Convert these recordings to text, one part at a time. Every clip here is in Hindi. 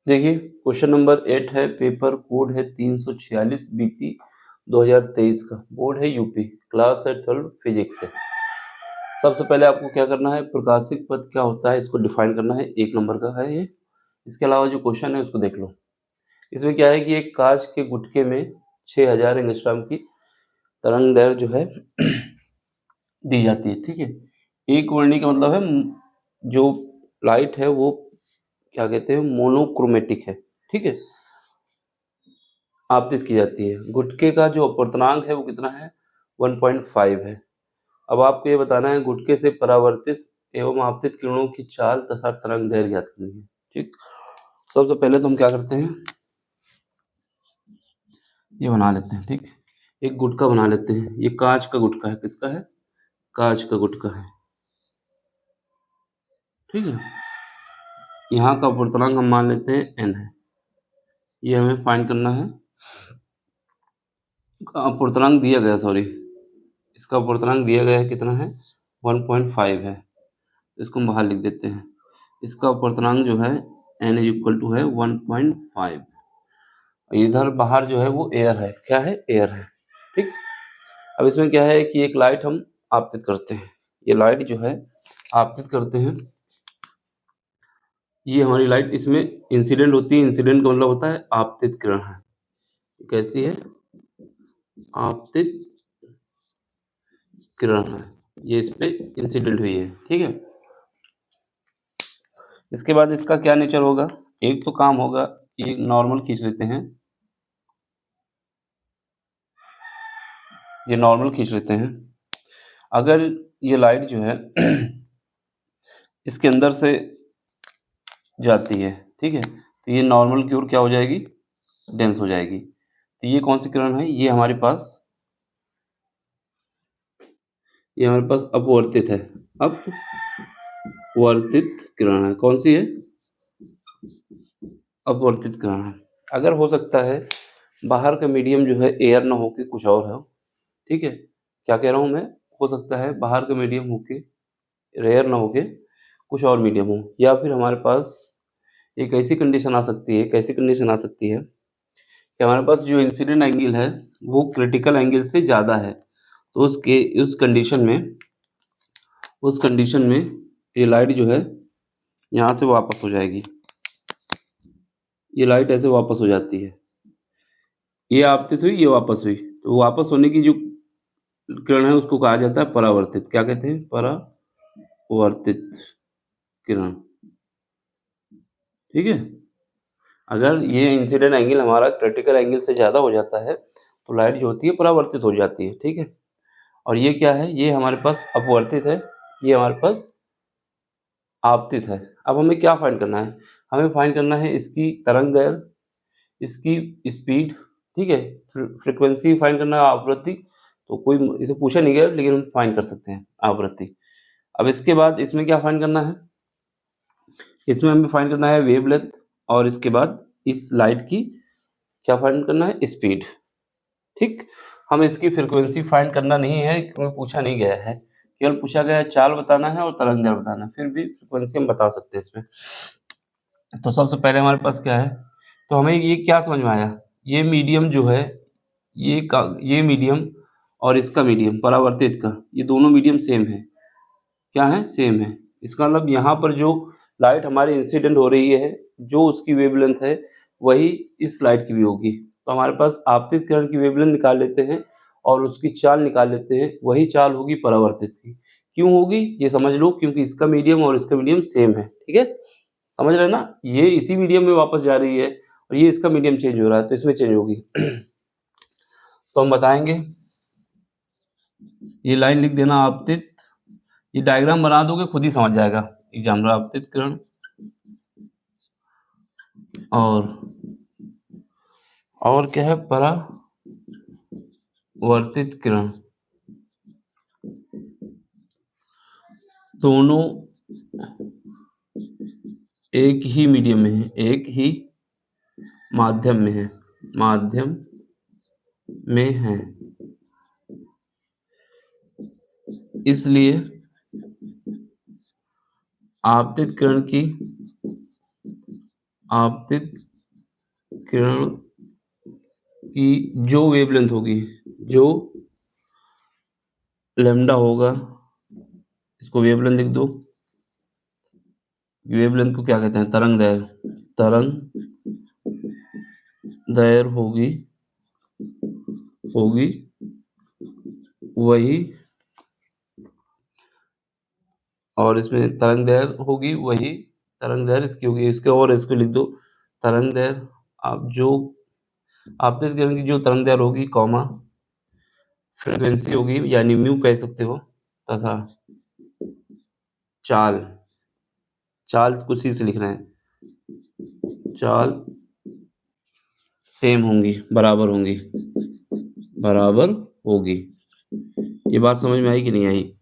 देखिए क्वेश्चन नंबर 8 है, पेपर कोड है 346 बीपी 2023 का, बोर्ड है यूपी, क्लास है 12, फिजिक्स है। सबसे पहले आपको क्या करना है, प्रकाशिक पद क्या होता है इसको डिफाइन करना है, 1 नंबर का है ये। इसके अलावा जो क्वेश्चन है उसको देख लो। इसमें क्या है कि एक कांच के गुटके में 6000 एंगस्ट्रॉम की तरंग दैर्घ्य जो है दी जाती है, ठीक है। एक वर्णी का मतलब है जो लाइट है वो क्या कहते हैं, मोनोक्रोमेटिक है, ठीक है, आपतित की जाती है। गुटके का जो अपवर्तनांक है वो कितना है, 1.5 है। अब आपको ये बताना है गुटके से परावर्तित एवं आपतित किरणों की चाल तथा तरंग दैर्घ्य ज्ञात करनी है, ठीक। सबसे पहले तो हम क्या करते हैं, ये बना लेते हैं, ठीक। एक गुटका बना लेते हैं, ये कांच का गुटका है, किसका है, कांच का गुटका है, ठीक है। यहाँ का अपवर्तनांक हम मान लेते हैं n है, ये हमें फाइंड करना है। अपवर्तनांक दिया गया, सॉरी, इसका अपवर्तनांक दिया गया है, कितना है, 1.5 है। इसको हम बाहर लिख देते हैं। इसका अपवर्तनांक जो है n इज इक्वल टू है 1.5। इधर बाहर जो है वो एयर है, क्या है, एयर है, ठीक। अब इसमें क्या है कि एक लाइट हम आपतित करते हैं, ये लाइट जो है आपतित करते हैं, ये हमारी लाइट इसमें इंसिडेंट होती है। इंसिडेंट का मतलब होता है आपतित किरण है, कैसी है, आपतित किरण है, ये इस पे इंसिडेंट हुई है, ठीक है। इसके बाद इसका क्या नेचर होगा, एक तो काम होगा कि एक नॉर्मल खींच लेते हैं, ये नॉर्मल खींच लेते हैं। अगर ये लाइट जो है इसके अंदर से जाती है, ठीक है, तो ये नॉर्मल की ओर क्या हो जाएगी, डेंस हो जाएगी। तो ये कौन सी किरण है, ये हमारे पास अपवर्तित है, अपवर्तित किरण है। कौन सी है, अपवर्तित किरण है। अगर हो सकता है बाहर का मीडियम जो है एयर ना होके कुछ और हो, ठीक है, क्या कह रहा हूँ मैं, हो सकता है बाहर का मीडियम होके, एयर ना होके कुछ और मीडियम हो, या फिर हमारे पास एक ऐसी कंडीशन आ सकती है, कैसी कंडीशन आ सकती है कि हमारे पास जो इंसिडेंट एंगल है वो क्रिटिकल एंगल से ज़्यादा है। तो उस कंडीशन में ये लाइट जो है यहाँ से वापस हो जाएगी, ये लाइट ऐसे वापस हो जाती है, ये आपतित हुई, ये वापस हुई, तो वापस होने की जो किरण है उसको कहा जाता है परावर्तित। क्या कहते हैं, परावर्तित किरण, ठीक है। अगर ये इंसिडेंट एंगल हमारा क्रिटिकल एंगल से ज़्यादा हो जाता है तो लाइट जो होती है परावर्तित हो जाती है, ठीक है। और ये क्या है, ये हमारे पास अपवर्तित है, ये हमारे पास आपतित है। अब हमें क्या फाइंड करना है, हमें फाइंड करना है इसकी तरंग दैर्घ्य, इसकी स्पीड, ठीक है, फ्रीक्वेंसी फाइंड करना है, आवृत्ति। तो कोई इसे पूछा नहीं गया लेकिन हम फाइंड कर सकते हैं आवृत्ति। अब इसके बाद इसमें क्या फाइंड करना है, इसमें हमें फाइंड करना है वेवलेंथ, और इसके बाद इस लाइट की क्या फाइंड करना है, स्पीड, ठीक। हम इसकी फ्रीक्वेंसी फाइंड करना नहीं है क्योंकि पूछा नहीं गया है, केवल पूछा गया है चाल बताना है और तरंग दैर्घ्य बताना है, फिर भी फ्रीक्वेंसी हम बता सकते हैं इसमें। तो सबसे पहले हमारे पास क्या है, तो हमें ये क्या समझ में आया, ये मीडियम जो है, ये मीडियम और इसका मीडियम परावर्तित का, ये दोनों मीडियम सेम है, क्या है, सेम है। इसका मतलब यहाँ पर जो लाइट हमारी इंसिडेंट हो रही है, जो उसकी वेवलेंथ है वही इस लाइट की भी होगी। तो हमारे पास आपतित किरण की वेवलेंथ निकाल लेते हैं और उसकी चाल निकाल लेते हैं, वही चाल होगी परावर्तित की। क्यों होगी ये समझ लो, क्योंकि इसका मीडियम और इसका मीडियम सेम है, ठीक है, समझ रहे ना, ये इसी मीडियम में वापस जा रही है और ये इसका मीडियम चेंज हो रहा है तो इसमें चेंज होगी। तो हम बताएंगे, ये लाइन लिख देना आपतित, ये डायग्राम बना दोगे खुद ही समझ जाएगा एग्जामिनर, आपतित किरण और क्या है, परावर्तित किरण, दोनों एक ही मीडियम में है, एक ही माध्यम में है, इसलिए आपतित किरण की आपतित किरण की जो वेवलेंथ होगी, जो लैम्डा होगा, इसको वेवलेंथ लिख दो। वेवलेंथ को क्या कहते हैं? तरंग दैर्घ्य। तरंग दैर्घ्य होगी वही, और इसमें तरंग दैर्घ्य होगी वही, तरंग दैर्घ्य इसकी होगी, इसके और इसको लिख दो। तरंग दैर्घ्य आप जो आपतित किरण की जो तरंग दैर्घ्य होगी, कॉमा फ्रीक्वेंसी होगी, यानी म्यू कह सकते हो, तथा चाल, चाल को सी से लिख रहे हैं, चाल सेम होंगी, बराबर होंगी, बराबर होगी। ये बात समझ में आई कि नहीं आई?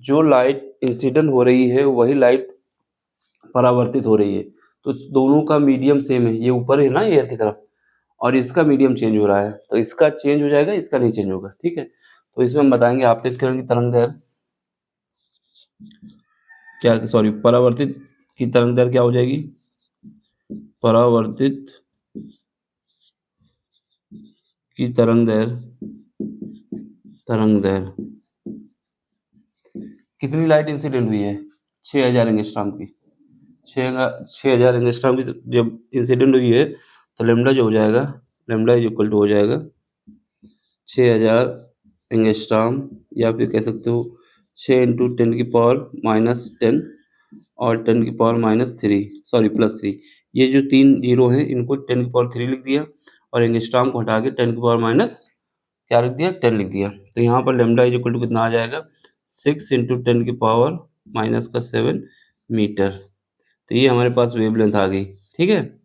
जो लाइट इंसिडेंट हो रही है वही लाइट परावर्तित हो रही है, तो दोनों का मीडियम सेम है। ये ऊपर है ना एयर की तरफ, और इसका मीडियम चेंज हो रहा है, तो इसका चेंज हो जाएगा, इसका नहीं चेंज होगा। ठीक है, तो इसमें हम बताएंगे आपतित किरण की तरंग दैर्घ्य क्या, सॉरी, परावर्तित की तरंग दैर्घ्य क्या हो जाएगी? परावर्तित की तरंग दैर्घ्य कितनी लाइट इंसिडेंट हुई है? 6000 एंगस्ट्रॉम की। 6000 एंगस्ट्रॉम की जब इंसिडेंट हुई है, तो लैम्डा जो हो जाएगा, लैम्डा इज इक्वल टू हो जाएगा 6000 एंगस्ट्रॉम, या फिर कह सकते हो 6 इंटू 10 की पावर -10 और 10 की पावर -3, सॉरी +3। ये जो 3 जीरो हैं इनको 10 की पावर 3 लिख दिया, और एंगस्ट्रॉम को हटा के 10 की पावर माइनस क्या लिख दिया? 10 लिख दिया। तो यहाँ पर लैम्डा इज इक्वल टू कितना आ जाएगा? 6 इंटू 10 की पावर -7 मीटर। तो ये हमारे पास वेवलेंथ आ गई। ठीक है,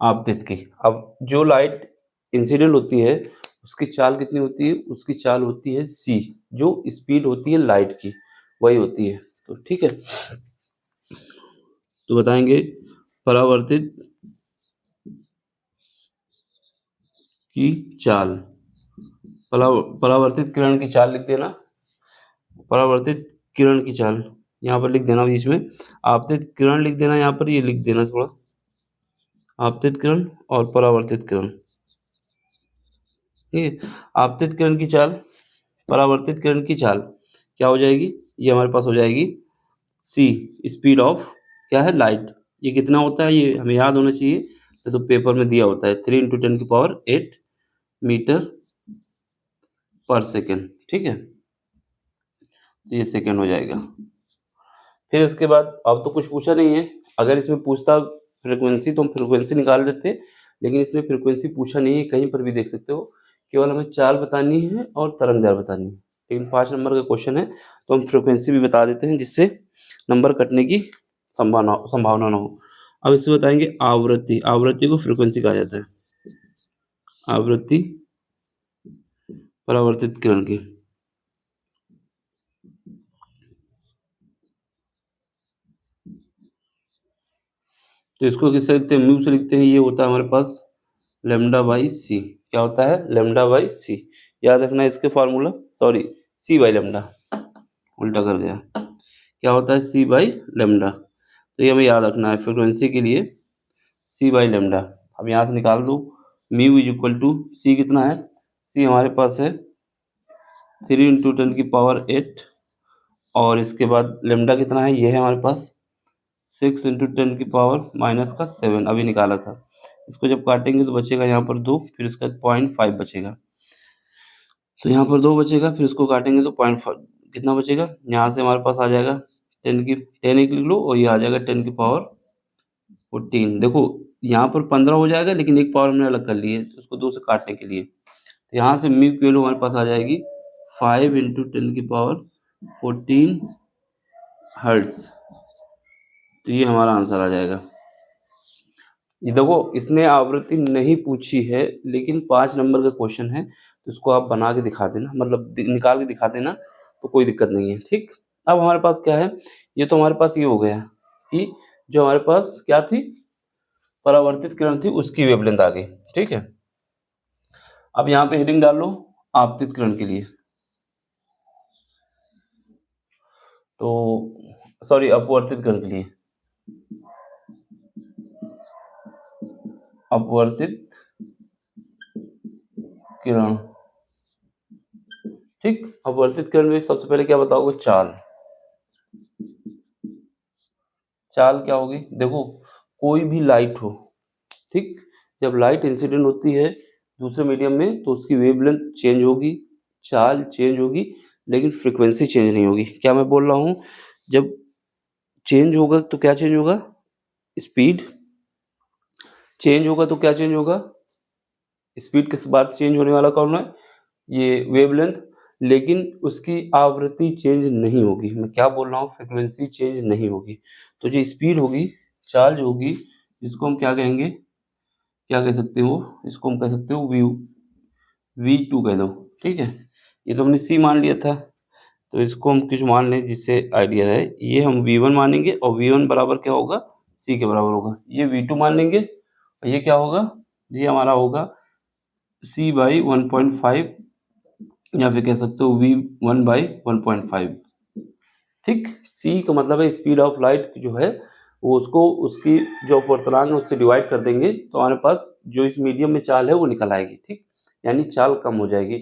आपतित की। अब जो लाइट इंसिडेंट होती है उसकी चाल कितनी होती है? उसकी चाल होती है c, जो स्पीड होती है लाइट की, वही होती है। तो ठीक है, तो बताएंगे परावर्तित की चाल, परावर्तित किरण की चाल लिख देना, परावर्तित किरण की चाल यहाँ पर लिख देना, बीच में आपतित किरण लिख देना, यहाँ पर ये लिख देना थोड़ा, आपतित किरण और परावर्तित किरण। ठीक है, आपतित किरण की चाल, परावर्तित किरण की चाल क्या हो जाएगी? ये हमारे पास हो जाएगी c, स्पीड ऑफ क्या है? लाइट। ये कितना होता है ये हमें याद होना चाहिए, तो पेपर में दिया होता है 3 इंटू 10 की पावर 8 मीटर पर सेकेंड। ठीक है, तो ये सेकेंड हो जाएगा। फिर इसके बाद अब तो कुछ पूछा नहीं है, अगर इसमें पूछता फ्रीक्वेंसी तो हम फ्रीक्वेंसी निकाल देते, लेकिन इसमें फ्रीक्वेंसी पूछा नहीं है, कहीं पर भी देख सकते हो। केवल हमें चाल बतानी है और तरंग दैर्घ्य बतानी है, लेकिन 5 नंबर का क्वेश्चन है तो हम फ्रीक्वेंसी भी बता देते हैं, जिससे नंबर कटने की संभावना ना हो। अब इससे बताएंगे आवृत्ति, आवृत्ति को फ्रीक्वेंसी कहा जाता है, आवृत्ति परावर्तित किरण की। तो इसको किससे लिखते हैं? म्यू से लिखते हैं। ये होता है हमारे पास लैम्डा बाई सी। क्या होता है? Lambda by C. याद रखना है इसके formula, sorry C by lambda, उल्टा कर गया। क्या होता है? C by lambda. तो ये हमें याद रखना है फ्रिक्वेंसी के लिए, सी बाई लैम्डा। अब यहाँ से निकाल दो, म्यू इज इक्वल टू सी कितना है? सी हमारे पास है 3 इंटू 10 की पावर 8, और इसके बाद लैम्डा कितना है? ये है हमारे पास 6 इंटू 10 की पावर -7, अभी निकाला था। इसको जब काटेंगे तो बचेगा यहाँ पर 2, फिर उसके बाद 0.5 बचेगा। तो यहाँ पर 2 बचेगा, फिर उसको काटेंगे तो 0.5 कितना बचेगा? यहाँ से हमारे पास आ जाएगा 10 एक लिख लो, और ये आ जाएगा 10 की पावर 14। देखो यहाँ पर 15 हो जाएगा, लेकिन एक पावर हमने अलग कर ली है उसको 2 से काटने के लिए। तो यहाँ से म्यू की वैल्यू हमारे पास आ जाएगी 5 इंटू 10 की पावर 14 हर्ट्ज। तो ये हमारा आंसर आ जाएगा। ये देखो इसने आवृत्ति नहीं पूछी है, लेकिन 5 नंबर का क्वेश्चन है, तो इसको आप बना के दिखा देना, मतलब निकाल के दिखा देना, तो कोई दिक्कत नहीं है। ठीक, अब हमारे पास क्या है? ये तो हमारे पास ये हो गया कि जो हमारे पास क्या थी, परावर्तित किरण थी, उसकी वेवलेंथ आ गई। ठीक है, अब यहाँ पे हेडिंग डाल लो आपतित किरण के लिए, तो सॉरी अपवर्तित किरण के लिए, अपवर्तित किरण। ठीक, अपवर्तित किरण में सबसे पहले क्या बताओगे, चाल। चाल क्या होगी, देखो कोई भी लाइट हो, ठीक, जब लाइट इंसिडेंट होती है दूसरे मीडियम में तो उसकी वेवलेंथ चेंज होगी, चाल चेंज होगी, लेकिन फ्रीक्वेंसी चेंज नहीं होगी। क्या मैं बोल रहा हूँ, जब चेंज होगा तो क्या चेंज होगा, स्पीड चेंज होगा तो क्या चेंज होगा, स्पीड के बाद चेंज होने वाला कौन है, ये वेवलेंथ, लेकिन उसकी आवृत्ति चेंज नहीं होगी। मैं क्या बोल रहा हूँ, फ्रीक्वेंसी चेंज नहीं होगी। तो जो स्पीड होगी, चाल जो होगी, इसको हम क्या कहेंगे, क्या कह सकते हो, इसको हम कह सकते हो V2 कह दो। ठीक है, ये तो हमने C मान लिया था, तो इसको हम कुछ मान लें जिससे आइडिया है। ये हम V1 मानेंगे और V1 बराबर क्या होगा, C के बराबर होगा। ये V2 मान लेंगे और ये क्या होगा, ये हमारा होगा C बाई 1.5, या फिर कह सकते हो V1 बाई 1.5। ठीक, C का मतलब है स्पीड ऑफ लाइट जो है वो उसको उसकी जो अपवर्तनांक है उससे डिवाइड कर देंगे तो हमारे पास जो इस मीडियम में चाल है वो निकल आएगी। ठीक, यानी चाल कम हो जाएगी।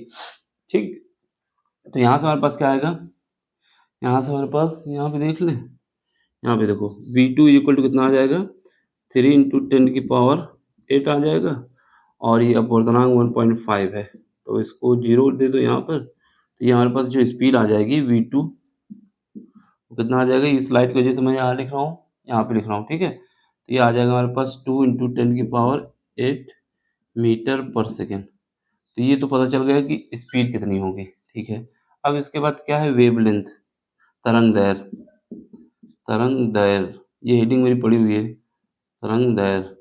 ठीक, तो यहाँ से हमारे पास क्या आएगा, यहाँ से हमारे पास, यहाँ पे देख लें, यहाँ पे देखो V2 इक्वल टू कितना आ जाएगा, 3 इंटू 10 की पावर 8 आ जाएगा, और ये अपवर्तनांक 1.5 है, तो इसको 0 दे दो यहाँ पर, तो ये हमारे पास जो स्पीड आ जाएगी V2 कितना आ जाएगा, इस स्लाइड की वजह से मैं यहाँ लिख रहा हूँ, यहाँ पे लिख रहा हूँ। ठीक है, तो ये आ जाएगा हमारे पास 2 इंटू 10 की पावर 8 मीटर पर सेकेंड। तो ये तो पता चल गया कि स्पीड कितनी होगी। ठीक है, अब इसके बाद क्या है, वेवलेंथ, तरंग दैर्घ्य। तरंग दैर्घ्य, ये हेडिंग मेरी पड़ी हुई है, तरंग दैर्घ्य।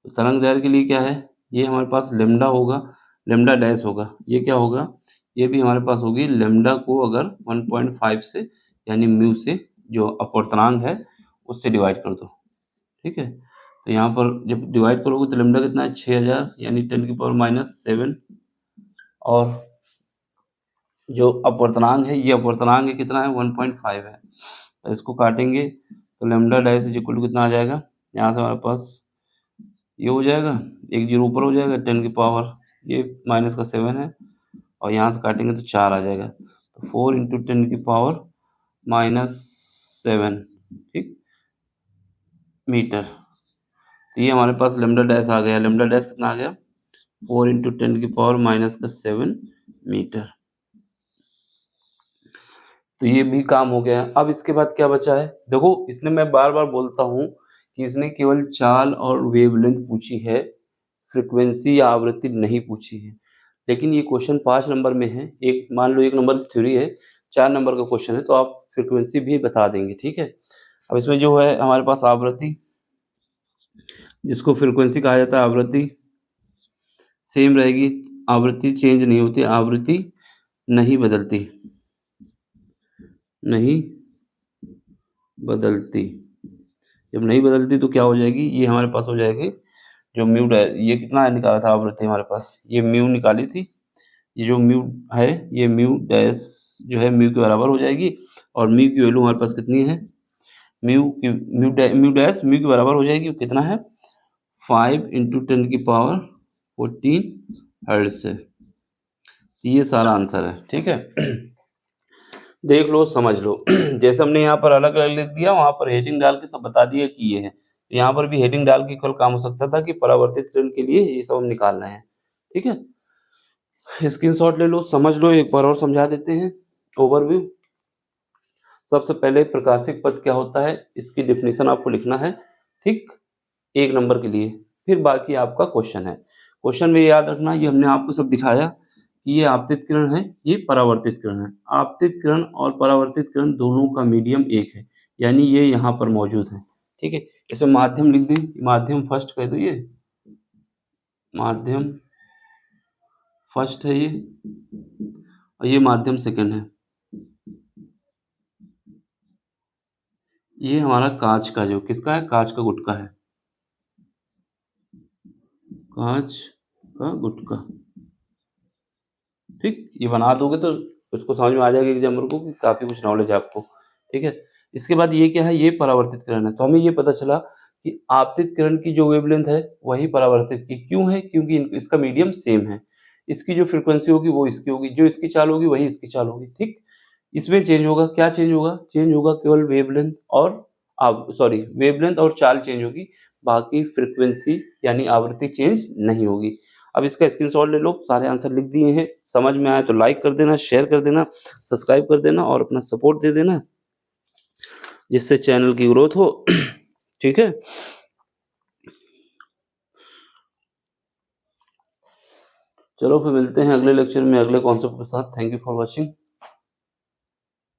तो तरंग दैर्घ्य के लिए क्या है, ये हमारे पास लेमडा होगा, लेमडा डैश होगा। ये क्या होगा, ये भी हमारे पास होगी लेमडा को अगर 1.5 से यानी म्यू से जो अपवर्तनांक है उससे डिवाइड कर दो। ठीक है, तो यहाँ पर जब डिवाइड करोगे तो लेमडा कितना है, 6000 यानी 10 की पावर -7, और जो अपवर्तनांक है, ये अपवर्तनांक है कितना है, 1.5 है। तो इसको काटेंगे तो lambda dash is equal to कितना आ जाएगा, यहाँ से हमारे पास ये हो जाएगा, एक जीरो ऊपर हो जाएगा, 10 की पावर ये -7 है, और यहाँ से काटेंगे तो 4 आ जाएगा, तो 4 इंटू 10 की पावर -7, ठीक, मीटर। तो ये हमारे पास लेमडा डैश आ गया। लेमडा डैश कितना आ गया, 4 इंटू 10 की पावर -7 मीटर। तो ये भी काम हो गया। अब इसके बाद क्या बचा है, देखो इसने, मैं बार बार बोलता हूँ कि इसने केवल चाल और वेवलेंथ पूछी है, फ्रीक्वेंसी या आवृत्ति नहीं पूछी है। लेकिन ये क्वेश्चन 5 नंबर में है, एक मान लो 1 नंबर की थ्योरी है, 4 नंबर का क्वेश्चन है, तो आप फ्रीक्वेंसी भी बता देंगे। ठीक है, अब इसमें जो है हमारे पास आवृत्ति, जिसको फ्रीक्वेंसी कहा जाता है, आवृत्ति सेम रहेगी, आवृत्ति चेंज नहीं होती, आवृत्ति नहीं बदलती, नहीं बदलती। जब नहीं बदलती तो क्या हो जाएगी, ये हमारे पास हो जाएगी जो म्यू डैश, ये कितना निकाला था आवृत्ति हमारे पास, ये म्यू निकाली थी, ये जो म्यू है, ये म्यू डैश जो है म्यू के बराबर हो जाएगी, और म्यू की वैल्यू हमारे पास कितनी है, म्यू डैश म्यू के बराबर हो जाएगी, कितना है, 5 इंटू 10 की पावर 14 हर्ट्ज से। ये सारा आंसर है। ठीक है, देख लो, समझ लो। जैसे हमने यहाँ पर अलग अलग लिख दिया, वहाँ पर हेडिंग डाल के सब बता दिया कि ये है, तो यहाँ पर भी हेडिंग डाल के कल काम हो सकता था कि परावर्तित किरण के लिए ये सब हम निकाल रहे हैं। ठीक है, स्क्रीनशॉट ले लो, समझ लो, एक बार और समझा देते हैं ओवरव्यू। सबसे पहले प्रकाशिक पथ क्या होता है, इसकी डेफिनेशन आपको लिखना है। ठीक, 1 नंबर के लिए, फिर बाकी आपका क्वेश्चन है। क्वेश्चन में याद रखना, ये हमने आपको सब दिखाया कि ये आपतित किरण है, ये परावर्तित किरण है। आपतित किरण और परावर्तित किरण दोनों का मीडियम एक है, यानी ये यहाँ पर मौजूद है। ठीक है, इसमें माध्यम लिख दें, माध्यम फर्स्ट कह दो, ये माध्यम फर्स्ट है, ये, और ये माध्यम सेकंड है। ये हमारा कांच का, जो किसका है, कांच का गुटका है, कांच का गुटका। ठीक, ये बना दोगे तो उसको समझ में आ जाएगा एग्जाम्पल को कि काफ़ी कुछ नॉलेज है आपको। ठीक है, इसके बाद ये क्या है, ये परावर्तित किरण है। तो हमें ये पता चला कि आपतित किरण की जो वेवलेंथ है वही परावर्तित की। क्यों है? क्योंकि इसका मीडियम सेम है। इसकी जो फ्रीक्वेंसी होगी वो इसकी होगी, जो इसकी चाल होगी वही इसकी चाल होगी, ठीक। इसमें चेंज होगा, क्या चेंज होगा? चेंज होगा केवल वेवलेंथ और वेवलेंथ और चाल चेंज होगी, बाकी फ्रीक्वेंसी यानी आवृत्ति चेंज नहीं होगी। अब इसका स्क्रीनशॉट ले लो, सारे आंसर लिख दिए हैं। समझ में आए तो लाइक कर देना, शेयर कर देना, सब्सक्राइब कर देना और अपना सपोर्ट दे देना, जिससे चैनल की ग्रोथ हो। ठीक है। चलो फिर मिलते हैं अगले लेक्चर में अगले कॉन्सेप्ट के साथ। Thank you for watching.